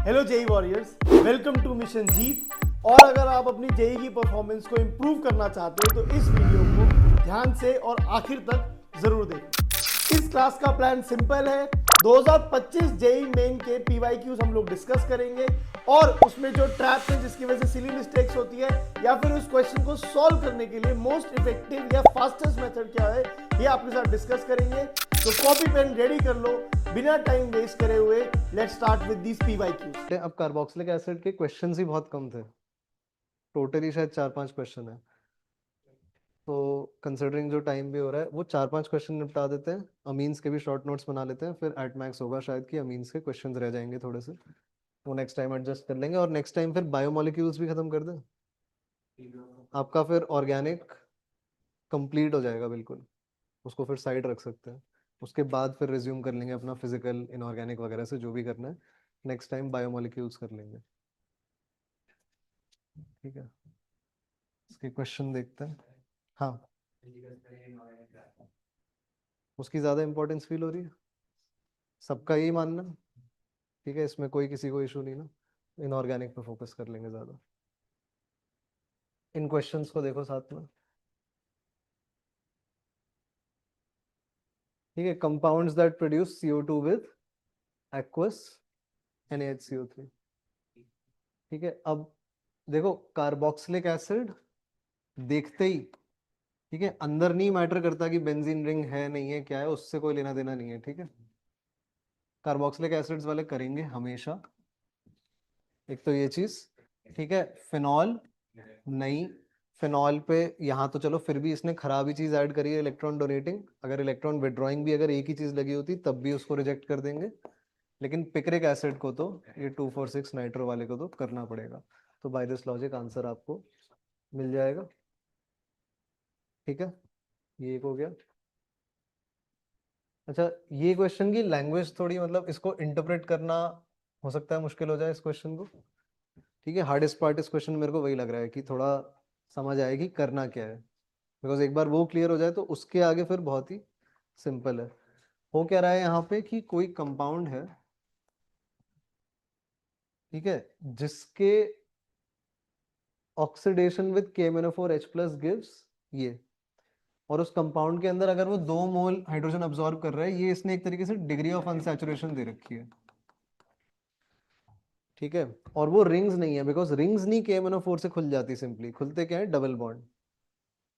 Hello JE warriors, welcome to mission Jeet. और अगर आप अपनी जेई की परफॉर्मेंस को इम्प्रूव करना चाहते हो तो इस वीडियो को ध्यान से और आखिर तक जरूर देखें। इस क्लास का प्लान सिंपल है। 2025 जेई मेन के पीवाईक्यूज हम लोग डिस्कस करेंगे और उसमें जो ट्रैप्स है जिसकी वजह से सिली मिस्टेक्स होती है या फिर उस क्वेश्चन को सॉल्व करने के लिए मोस्ट इफेक्टिव या फास्टेस्ट मेथड क्या है ये आपके साथ डिस्कस करेंगे। तो कॉपी पेन रेडी कर लो, बिना टाइम वेस्ट करे हुए let's start with these PYQs. अब कार्बोक्सिलिक एसिड के क्वेश्चंस ही बहुत कम थे, टोटली शायद 4-5 क्वेश्चन है। तो कंसिडरिंग जो टाइम भी हो रहा है वो 4-5 क्वेश्चन निपटा देते हैं, अमीन्स के भी शॉर्ट नोट्स बना लेते हैं, फिर एट मैक्स होगा शायद कि अमीन्स के क्वेश्चंस रह जाएंगे थोड़े से, वो नेक्स्ट टाइम एडजस्ट कर लेंगे। और नेक्स्ट टाइम फिर बायोमोलिक्यूल्स भी खत्म कर दें, आपका फिर ऑर्गेनिक कंप्लीट हो जाएगा बिल्कुल, उसको फिर साइड रख सकते हैं। उसके बाद फिर रिज्यूम कर लेंगे अपना फिजिकल इनऑर्गेनिक वगैरह से जो भी करना है, नेक्स्ट टाइम बायोमोलिक्यूल्स कर लेंगे। ठीक है, इसके क्वेश्चन देखते हैं। हाँ, उसकी ज़्यादा इंपॉर्टेंस फील हो रही है, सबका यही मानना। ठीक है, इसमें कोई किसी को इशू नहीं ना, इनऑर्गेनिक पे फोकस कर लेंगे ज़्यादा। इन क्वेश्चंस को देखो साथ में। ठीक है, compounds that produce CO2 with aqueous NaHCO3। ठीक है, अब देखो कार्बोक्सिलिक एसिड देखते ही, ठीक है, अंदर नहीं मैटर करता कि बेंजीन रिंग है नहीं है क्या है, उससे कोई लेना देना नहीं है। ठीक है, कार्बोक्सिलिक एसिड्स वाले करेंगे हमेशा एक तो ये चीज। ठीक है, फिनॉल नहीं, फिनॉल पे यहाँ तो चलो फिर भी इसने खराब ही चीज ऐड करी है, इलेक्ट्रॉन डोनेटिंग। अगर इलेक्ट्रॉन विड्रॉइंग भी अगर एक ही चीज लगी होती तब भी उसको रिजेक्ट कर देंगे, लेकिन पिक्रिक एसिड को तो, ये 2,4,6 नाइट्रो वाले को तो करना पड़ेगा। तो बाय दिस लॉजिक आंसर आपको मिल जाएगा। ठीक है, ये एक हो गया। अच्छा, ये क्वेश्चन की लैंग्वेज थोड़ी, मतलब इसको इंटरप्रेट करना हो सकता है मुश्किल हो जाए इस क्वेश्चन को। ठीक है, हार्डेस्ट पार्ट इस क्वेश्चन मेरे को वही लग रहा है कि थोड़ा समझ आए कि करना क्या है, बिकॉज एक बार वो क्लियर हो जाए तो उसके आगे फिर बहुत ही सिंपल है। हो क्या रहा है यहाँ पे कि कोई कंपाउंड है, ठीक है, जिसके ऑक्सीडेशन विद KMnO4H+ गिव्स ये, और उस कंपाउंड के अंदर अगर वो 2 मोल हाइड्रोजन अब्सॉर्ब कर रहा है, ये इसने एक तरीके से डिग्री ऑफ अनसैचुरेशन दे रखी है। ठीक है, और वो रिंग्स नहीं है, बिकॉज रिंग्स नहीं KMnO4 से खुल जाती, सिंपली खुलते क्या है, डबल बॉन्ड।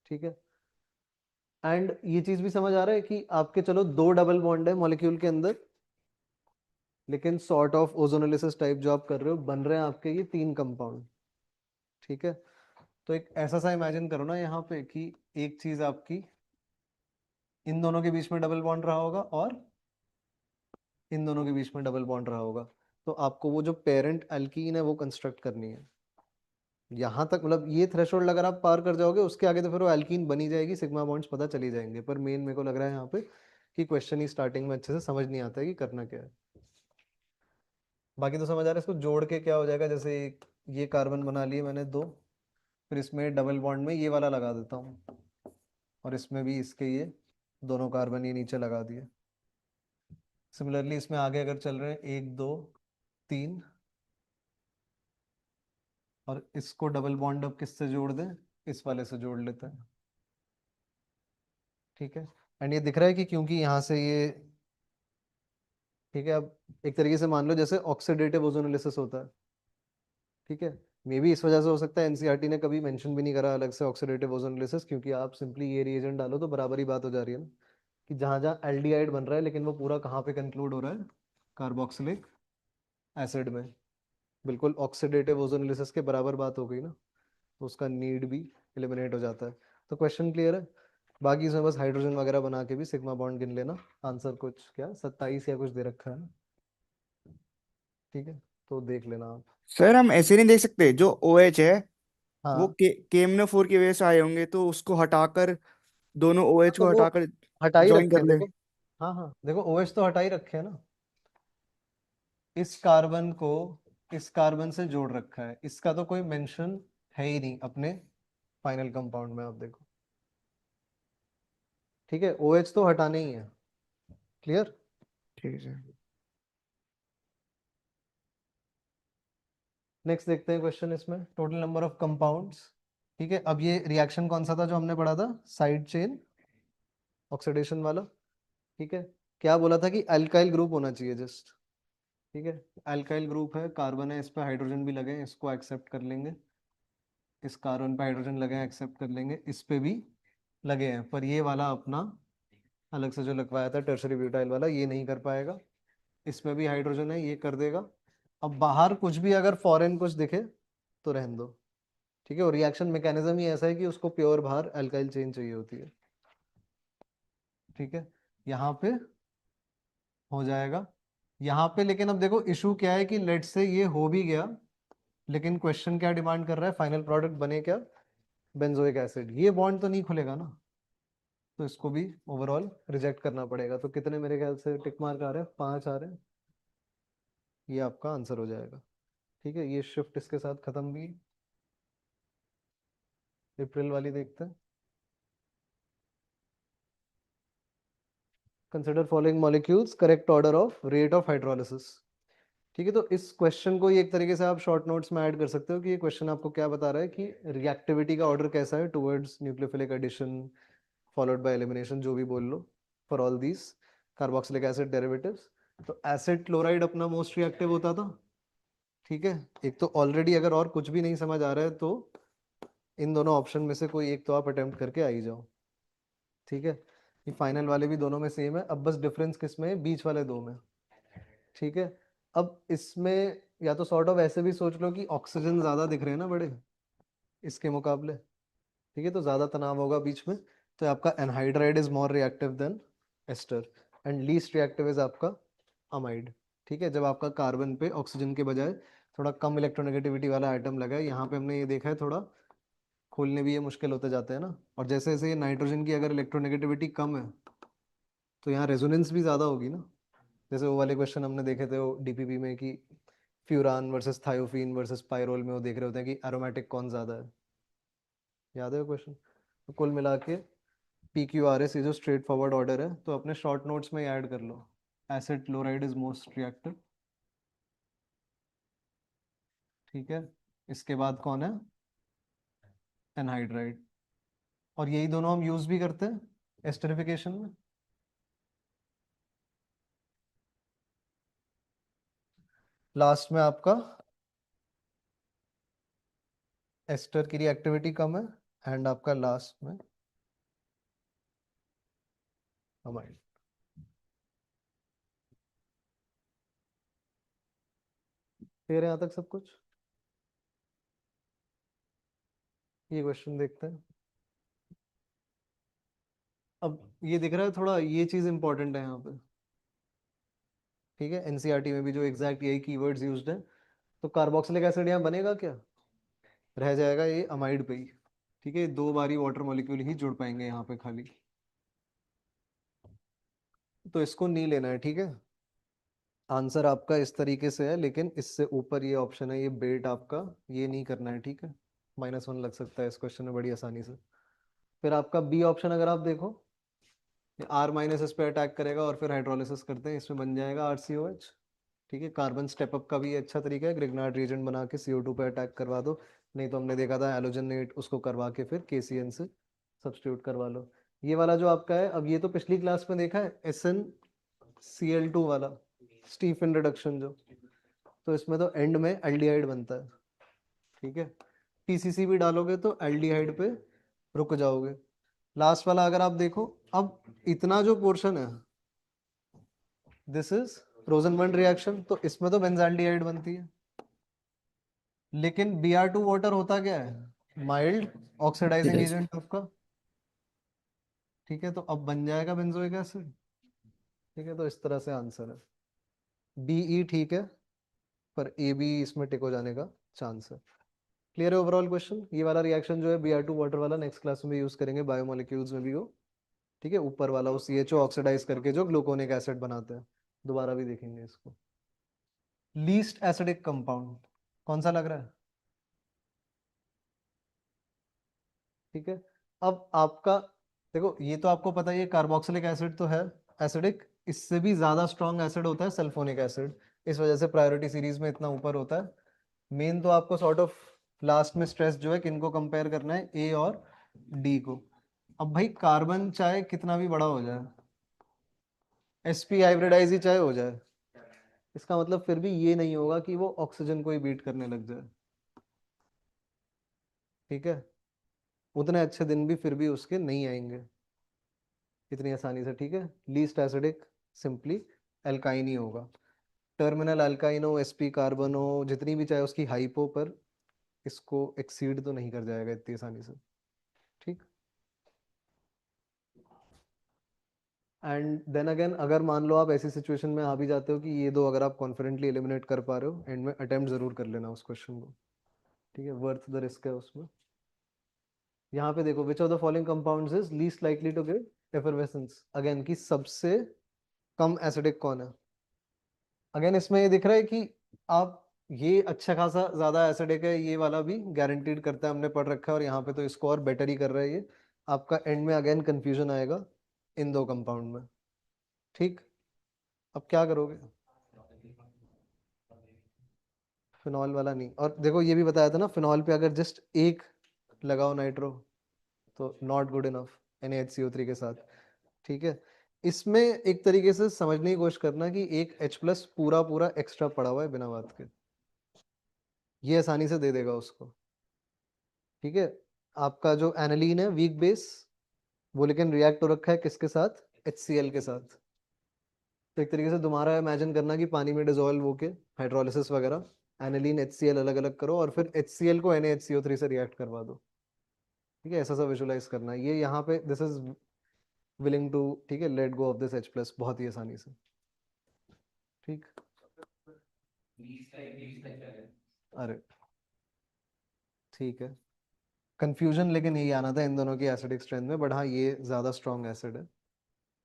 ठीक है, एंड ये चीज भी समझ आ रहा है कि आपके चलो 2 डबल बॉन्ड है मॉलिक्यूल के अंदर, लेकिन सॉर्ट ऑफ ओजोनोलिसिस टाइप जो आप कर रहे हो, बन रहे हैं आपके ये 3 कंपाउंड। ठीक है, तो एक ऐसा सा इमेजिन करो ना यहाँ पे कि एक चीज आपकी इन दोनों के बीच में डबल बॉन्ड रहा होगा और इन दोनों के बीच में डबल बॉन्ड रहा होगा, तो आपको वो जो पेरेंट एल्कीन है वो कंस्ट्रक्ट करनी है। यहाँ तक मतलब ये थ्रेशोल्ड अगर आप पार कर जाओगे, उसके आगे तो फिर वो एल्कीन बनी जाएगी, सिग्मा बॉन्ड्स पता चली जाएंगे। पर मेन मेरे को लग रहा है यहाँ पे कि क्वेश्चन ही स्टार्टिंग में अच्छे से समझ नहीं आता है कि करना क्या है। बाकी तो समझ आ रहा है, इसको जोड़ के क्या हो जाएगा, जैसे ये कार्बन बना लिए मैंने 2, फिर इसमें डबल बॉन्ड में ये वाला लगा देता हूँ, और इसमें भी इसके ये दोनों कार्बन ये नीचे लगा दिए। सिमिलरली इसमें आगे अगर चल रहे हैं 1 2 3, और इसको डबल बॉन्ड अब किससे जोड़ दें, इस वाले से जोड़ लेते हैं। ठीक है, एंड ये दिख रहा है कि क्योंकि यहाँ से ये, ठीक है, अब एक तरीके से मान लो जैसे ऑक्सीडेटिव ओजोनोलिसिस होता है। ठीक है, मे बी इस वजह से हो सकता है एनसीईआरटी ने कभी मेंशन भी नहीं करा अलग से ऑक्सीडेटिव ओजोनोलिसिस, क्योंकि आप सिंपली ये रिएजेंट डालो तो बराबर ही बात हो जा रही है ना, कि जहाँ जहाँ एल्डिहाइड बन रहा है, लेकिन वो पूरा कहाँ पे कंक्लूड हो रहा है, कार्बोक्सिलिक एसिड में। बिल्कुल ऑक्सीडेटिव ओजोनोलिसिस के बराबर बात हो गई ना, तो उसका नीड भी एलिमिनेट हो जाता है। तो क्वेश्चन क्लियर है। बाकी इसमें बस हाइड्रोजन वगैरह बना के भी सिग्मा बॉन्ड गिन लेना। आंसर कुछ क्या 27 या कुछ दे रखा है ना। ठीक है, तो देख लेना आप। सर हम ऐसे नहीं देख सकते, जो ओ एच है वो हाँ, केएमएनओ4 की वजह से आए होंगे, तो उसको हटाकर दोनों ओ एच तो को वो हटाकर हटा ही ज्वाइन रखे कर हैं ले। देखो। हाँ हाँ, देखो OH तो हटा ही रखे हैं ना, इस कार्बन को इस कार्बन से जोड़ रखा है, इसका तो कोई मेंशन है ही नहीं अपने फाइनल कंपाउंड में, आप देखो। ठीक है, OH तो हटाने ही है। क्लियर। ठीक है सर। नेक्स्ट देखते हैं क्वेश्चन इसमें, टोटल नंबर ऑफ कंपाउंड्स। ठीक है, अब ये रिएक्शन कौन सा था जो हमने पढ़ा था, साइड चेन ऑक्सीडेशन वाला। ठीक है, क्या बोला था कि अल्काइल ग्रुप होना चाहिए जस्ट। ठीक है, अल्काइल ग्रुप है, कार्बन है, इस पे हाइड्रोजन भी लगे हैं, इसको एक्सेप्ट कर लेंगे। इस कार्बन पे हाइड्रोजन लगे हैं, एक्सेप्ट कर लेंगे, इस पे भी लगे हैं, पर ये वाला अपना अलग से जो लगवाया था टर्शरी ब्यूटाइल वाला ये नहीं कर पाएगा। इसमें भी हाइड्रोजन है, ये कर देगा। अब बाहर कुछ भी अगर फॉरेन कुछ दिखे तो रहने दो। ठीक है, और रिएक्शन मैकेनिज्म ही ऐसा है कि उसको प्योर बाहर अल्काइल चेन चाहिए होती है। ठीक है, यहाँ पे हो जाएगा यहाँ पे, लेकिन अब देखो इशू क्या है कि लेट से ये हो भी गया, लेकिन क्वेश्चन क्या डिमांड कर रहा है, फाइनल प्रोडक्ट बने क्या, बेंजोइक एसिड। ये बॉन्ड तो नहीं खुलेगा ना, तो इसको भी ओवरऑल रिजेक्ट करना पड़ेगा। तो कितने मेरे ख्याल से टिक मार्क आ रहे हैं, 5 आ रहे हैं, ये आपका आंसर हो जाएगा। ठीक है, ये शिफ्ट इसके साथ खत्म भी। अप्रैल वाली देखते हैं। Consider following molecules, correct order of rate of hydrolysis. ठीक है, तो इस क्वेश्चन को ये एक तरीके से आप शॉर्ट नोट्स में ऐड कर सकते हो कि ये क्वेश्चन आपको क्या बता रहा है कि रिएक्टिविटी का ऑर्डर कैसा है towards nucleophilic addition followed by elimination, जो भी बोल लो, for all these carboxylic acid derivatives. तो एसिड क्लोराइड अपना मोस्ट रिएक्टिव होता था। ठीक है, एक तो ऑलरेडी अगर और कुछ भी नहीं समझ आ रहा है तो इन दोनों ऑप्शन में से कोई एक तो आप अटेम्प्ट करके आ ही जाओ। ठीक है, ये फाइनल वाले भी दोनों में सेम है, अब बस डिफरेंस किस में है, बीच वाले दो में। ठीक है, अब इसमें या तो सॉर्ट ऑफ ऐसे भी सोच लो कि ऑक्सीजन ज्यादा दिख रहे हैं ना बड़े इसके मुकाबले। ठीक है, तो ज्यादा तनाव होगा बीच में, तो आपका anhydride is more reactive than ester, and least reactive is आपका अमाइड। ठीक है, जब आपका कार्बन पे ऑक्सीजन के बजाय थोड़ा कम इलेक्ट्रोनेगेटिविटी वाला आइटम लगा है, यहाँ पे हमने ये देखा है थोड़ा खोलने भी ये मुश्किल होते जाते हैं ना, और जैसे जैसे ये नाइट्रोजन की अगर इलेक्ट्रोनेगेटिविटी कम है तो यहाँ रेजोनेंस भी ज्यादा होगी ना। जैसे वो वाले क्वेश्चन हमने देखे थे वो डीपीपी में कि furan versus thiophene versus pyrrole में वो देख रहे होते हैं कि एरोमेटिक कौन ज्यादा है, याद है क्वेश्चन। तो कुल मिला के पी क्यू आर एस ये जो स्ट्रेट फॉरवर्ड ऑर्डर है, तो अपने शॉर्ट नोट्स में ऐड कर लो, acid chloride is most reactive. ठीक है, इसके बाद कौन है, एनहाइड्राइड, और यही दोनों हम यूज भी करते हैं एस्टरिफिकेशन में। लास्ट में आपका एस्टर की रिएक्टिविटी कम है, एंड आपका लास्ट में अमाइड। क्लियर है यहाँ तक सब कुछ। ये क्वेश्चन देखते हैं। अब ये दिख रहा है थोड़ा, ये चीज इंपॉर्टेंट है यहाँ पे। ठीक है, एनसीईआरटी में भी जो एग्जैक्ट यही कीवर्ड्स यूज्ड है। तो कार्बोक्सिलिक एसिड यहाँ बनेगा क्या, रह जाएगा ये अमाइड पे ही। ठीक है, 2 बारी वाटर मॉलिक्यूल ही जुड़ पाएंगे यहाँ पे खाली, तो इसको नहीं लेना है। ठीक है, आंसर आपका इस तरीके से है, लेकिन इससे ऊपर ये ऑप्शन है, ये बेट आपका ये नहीं करना है। ठीक है, -1 लग सकता है इस क्वेश्चन में बड़ी आसानी से। फिर आपका बी ऑप्शन अगर आप देखो, आर माइनस इस पे अटैक करेगा और फिर हाइड्रोलिसिस करते हैं, इसमें बन जाएगा RCOH। ठीक है, कार्बन स्टेप अप का भी अच्छा तरीका है, ग्रिग्नार्ड रिएजेंट बना के CO2 पे अटैक करवा दो, नहीं तो हमने देखा था हैलोजनेट, उसको करवा के फिर KCN से सब्स्टिट्यूट करवा लो। ये वाला जो आपका है, अब ये तो पिछली क्लास में देखा है SnCl2 वाला स्टीफन रिडक्शन जो, तो इसमें तो एंड में एल्डिहाइड बनता है। ठीक है, PCC भी डालोगे तो एल्डिहाइड पे रुक जाओगे। लास्ट वाला अगर आप देखो, अब इतना जो पोर्शन है दिस इज रोजनबर्ग रिएक्शन, तो इसमें तो बेंजाल्डिहाइड बनती है, लेकिन Br2 वाटर होता क्या है, माइल्ड ऑक्सीडाइजिंग एजेंट आपका। ठीक है, तो अब बन जाएगा बेंजोइक एसिड। ठीक है, तो इस तरह से आंसर है BE। ठीक है, पर AB इसमें टिक हो जाने का चांस है। क्लियर है ओवरऑल क्वेश्चन। ये वाला रिएक्शन जो है Br2 वाटर वाला नेक्स्ट क्लास में भी यूज करेंगे, बायोमोलिक्यूल्स में भी हो। ठीक है, ऊपर वाला वो CHO ऑक्सीडाइज करके जो ग्लूकोनिक एसिड बनाते हैं, दोबारा भी देखेंगे इसको। लीस्ट एसिडिक कंपाउंड कौन सा लग रहा है। ठीक है, अब आपका देखो, ये तो आपको पता ही है कार्बोक्सिलिक एसिड तो है एसिडिक, इससे भी ज्यादा स्ट्रॉन्ग एसिड होता है सल्फोनिक एसिड, इस वजह से प्रायोरिटी सीरीज में इतना ऊपर होता है। मेन तो आपको सॉर्ट ऑफ लास्ट में स्ट्रेस जो है किनको कंपेयर करना है, ए और डी को। अब भाई कार्बन चाहे कितना भी बड़ा हो जाए, sp हाइब्रिडाइज ही चाहे हो जाए, इसका मतलब फिर भी ये नहीं होगा कि वो ऑक्सीजन को ही बीट करने लग जाए। ठीक है, उतने अच्छे दिन भी फिर भी उसके नहीं आएंगे इतनी आसानी से। ठीक है, लीस्ट एसिडिक सिंपली एल्काइन ही होगा। टर्मिनल अल्काइन हो, sp कार्बन हो, जितनी भी चाहे उसकी हाइपो, पर इसको एक्सीड तो नहीं कर जाएगा इतनी आसानी से। ठीक, एंड देन अगेन अगर मान लो आप ऐसी सिचुएशन में आ भी जाते हो कि ये दो अगर आप कॉन्फिडेंटली एलिमिनेट कर पा रहे हो, एंड में अटेम्प्ट जरूर कर लेना उस क्वेश्चन को। ठीक है, वर्थ द रिस्क है उसमें। यहाँ पे देखो, which of the following compounds is least likely to give effervescence, again की सबसे कम एसिडिक कौन है। अगेन इसमें ये दिख रहा है कि आप ये अच्छा खासा ज्यादा एसिडिक है, ये वाला भी गारंटीड करता है, हमने पढ़ रखा है, और यहाँ पे तो इसको और बेटर ही कर रहा है ये। आपका एंड में अगेन कंफ्यूजन आएगा इन दो कंपाउंड में। ठीक, अब क्या करोगे, फिनॉल वाला नहीं। और देखो ये भी बताया था ना, फिनॉल पे अगर जस्ट एक लगाओ नाइट्रो तो नॉट गुड इनफ NaHCO3 के साथ। ठीक है, इसमें एक तरीके से समझने की कोशिश करना कि एक H+ पूरा पूरा एक्स्ट्रा पड़ा हुआ है बिना बात के, ये आसानी से दे देगा उसको। ठीक है, आपका जो एनालीन है वीक बेस, वो लेकिन रिएक्ट हो रखा है किसके साथ, HCl के साथ। तो एक तरीके से तुम्हारा इमेजिन करना कि पानी में डिजोल्व होके हाइड्रोलिसिस वगैरह, एनालीन HCl अलग अलग करो और फिर HCl को NaHCO3 से रिएक्ट करवा दो। ठीक है, ऐसा सा विजुलाइज करना है ये यहाँ पे, दिस इज विलिंग टू, ठीक है, let go of this H+ बहुत ही आसानी से। ठीक, अरे ठीक है, कंफ्यूजन लेकिन यही आना था इन दोनों की एसिडिक स्ट्रेंथ में, बट हाँ ये ज्यादा स्ट्रॉन्ग एसिड है।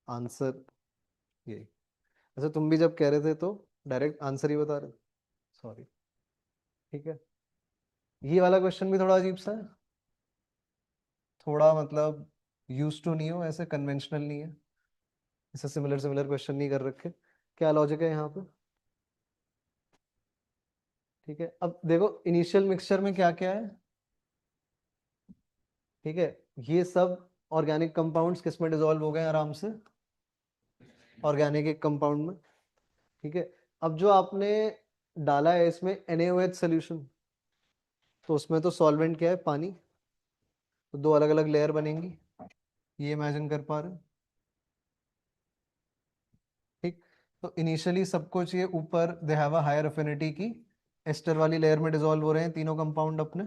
आंसर यही। अच्छा, तुम भी जब कह रहे थे तो डायरेक्ट आंसर ही बता रहे, सॉरी। ठीक है, ये वाला क्वेश्चन भी थोड़ा अजीब सा है, थोड़ा मतलब यूज टू नहीं हो, ऐसे कन्वेंशनल नहीं है, ऐसे सिमिलर सिमिलर क्वेश्चन नहीं कर रखे। क्या लॉजिक है यहाँ पे। ठीक है, अब देखो इनिशियल मिक्सचर में क्या क्या है। ठीक है, ये सब ऑर्गेनिक कंपाउंड्स किस में डिसॉल्व हो गए आराम से, ऑर्गेनिक एक कंपाउंड में। ठीक है, अब जो आपने डाला है इसमें NaOH सोल्यूशन, तो उसमें तो सॉल्वेंट क्या है, पानी, तो दो अलग अलग लेयर बनेंगी, ये इमेजिन कर पा रहे हो। ठीक, तो इनिशियली सब कुछ ये ऊपर they have a higher affinity की एस्टर वाली लेयर में डिसॉल्व हो रहे हैं तीनों कंपाउंड अपने।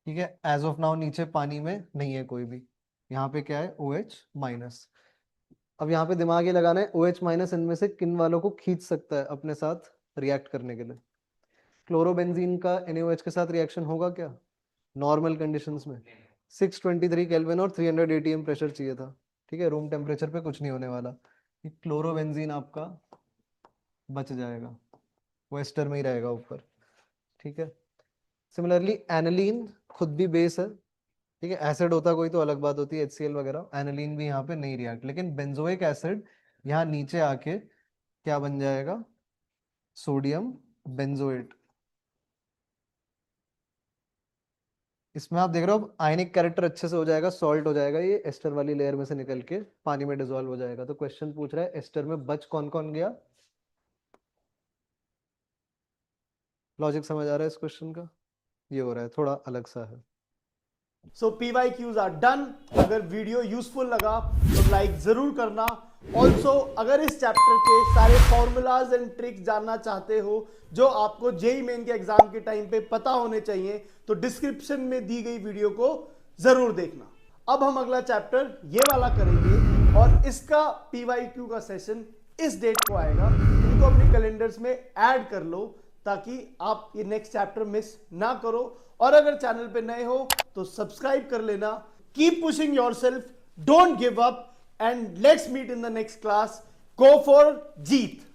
ठीक है, एज ऑफ नाउ नीचे पानी में नहीं है कोई भी, यहाँ पे क्या है OH-। अब यहाँ पे दिमाग ये लगाना है OH- इनमें से किन वालों को खींच सकता है अपने साथ रिएक्ट करने के लिए। क्लोरोबेंजीन का NaOH के साथ रिएक्शन होगा क्या नॉर्मल कंडीशंस में, 623 केल्विन और 300 atm प्रेशर चाहिए था। ठीक है, रूम टेम्परेचर पे कुछ नहीं होने वाला, क्लोरोबेंजीन आपका बच जाएगा, वो एस्टर में ही रहेगा ऊपर। ठीक है, सिमिलरली एनालीन खुद भी बेस है। ठीक है, एसिड होता कोई तो अलग बात होती है, HCl वगैरह, एनालीन भी यहाँ पे नहीं रिएक्ट, लेकिन बेंजोइक एसिड यहाँ नीचे आके क्या बन जाएगा, सोडियम बेंजोएट। इसमें आप देख रहे हो आयनिक कैरेक्टर अच्छे से हो जाएगा, सॉल्ट हो जाएगा, ये एस्टर वाली लेयर में से निकल के पानी में डिसॉल्व हो जाएगा। तो क्वेश्चन पूछ रहा है एस्टर में बच कौन कौन गया। लॉजिक समझ आ रहा है इस क्वेश्चन का, ये हो रहा है थोड़ा अलग सा है। सो PYQs आर डन। अगर वीडियो यूजफुल लगा तो लाइक जरूर करना। ऑल्सो अगर इस चैप्टर के सारे फॉर्मूलाज एंड ट्रिक्स जानना चाहते हो जो आपको जेई मेन के एग्जाम के टाइम पे पता होने चाहिए, तो डिस्क्रिप्शन में दी गई वीडियो को जरूर देखना। अब हम अगला चैप्टर ये वाला करेंगे और इसका PYQ का सेशन इस डेट को आएगा, इनको अपने कैलेंडर्स में ऐड कर लो ताकि आप ये नेक्स्ट चैप्टर मिस ना करो। और अगर चैनल पे नए हो तो सब्सक्राइब कर लेना। Keep pushing yourself, don't give up, and let's meet in the next class. Go for Jeet.